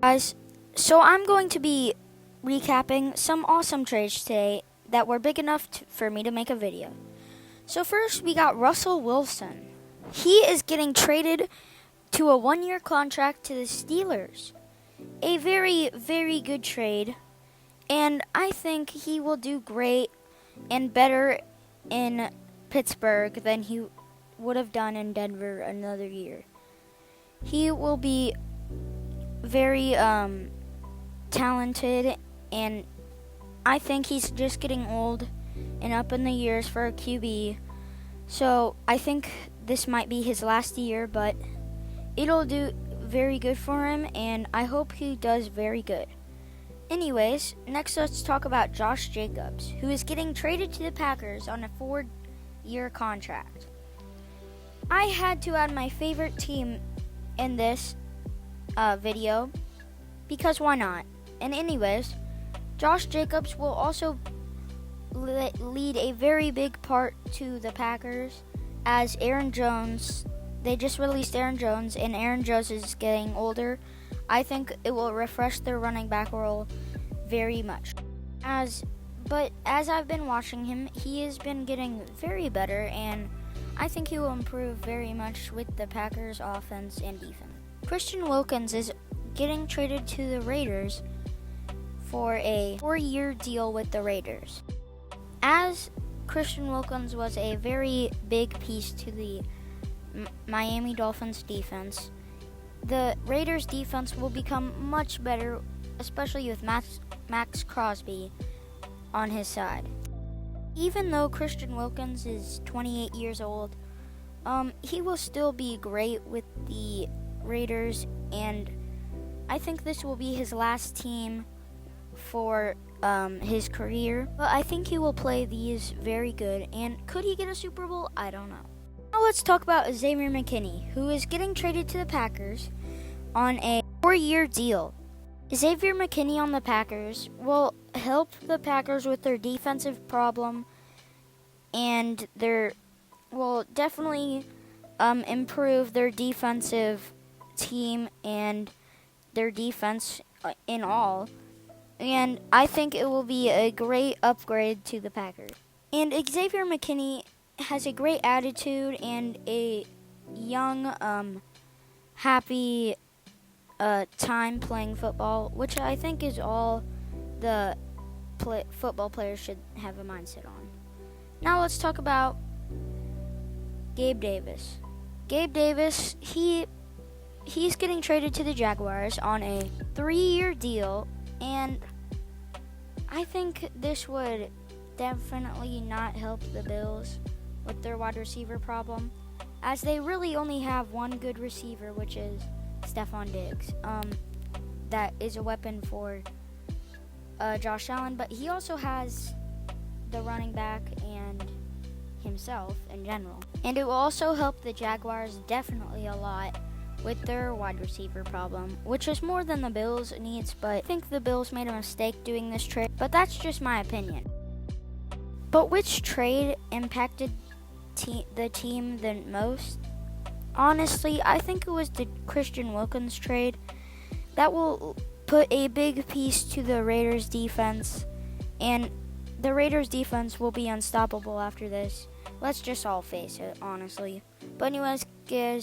Guys, so I'm going to be recapping some awesome trades today that were big enough for me to make a video. So first, we got Russell Wilson. He is getting traded to a 1-year contract to the Steelers. A very, very good trade, and I think he will do great and better in Pittsburgh than he would have done in Denver another year. He will be very talented, and I think he's just getting old and up in the years for a QB. So I think this might be his last year, but it'll do very good for him, and I hope he does very good. Anyways, next let's talk about Josh Jacobs, who is getting traded to the Packers on a 4-year contract. I had to add my favorite team in this video because why not? And anyways, Josh Jacobs will also lead a very big part to the Packers, as Aaron Jones, they just released Aaron Jones, and Aaron Jones is getting older. I think it will refresh their running back role very much. But as I've been watching him, he has been getting very better, and I think he will improve very much with the Packers offense and defense. Christian Wilkins is getting traded to the Raiders for a 4-year deal with the Raiders. As Christian Wilkins was a very big piece to the Miami Dolphins defense, the Raiders defense will become much better, especially with Max Crosby on his side. Even though Christian Wilkins is 28 years old, he will still be great with the Raiders, and I think this will be his last team for his career. But I think he will play these very good, and could he get a Super Bowl? I don't know. Now let's talk about Xavier Mckin, who is getting traded to the Packers on a 4-year deal. Xavier Mckin on the Packers will help the Packers with their defensive problem, and will definitely improve their defensive team and their defense in all. And I think it will be a great upgrade to the Packers. And Xavier Mckin has a great attitude and a young, happy time playing football, which I think is all the football players should have a mindset on. Now let's talk about Gabe Davis. Gabe Davis, he's getting traded to the Jaguars on a 3-year deal, and I think this would definitely not help the Bills with their wide receiver problem, as they really only have one good receiver, which is Stephon Diggs. That is a weapon for Josh Allen, but he also has the running back and himself in general. And it will also help the Jaguars definitely a lot with their wide receiver problem, which is more than the Bills needs, but I think the Bills made a mistake doing this trade, but that's just my opinion. But which trade impacted the team the most? Honestly, I think it was the Christian Wilkins trade. That will put a big piece to the Raiders defense, and the Raiders defense will be unstoppable after this. Let's just all face it, honestly. But anyways, guys,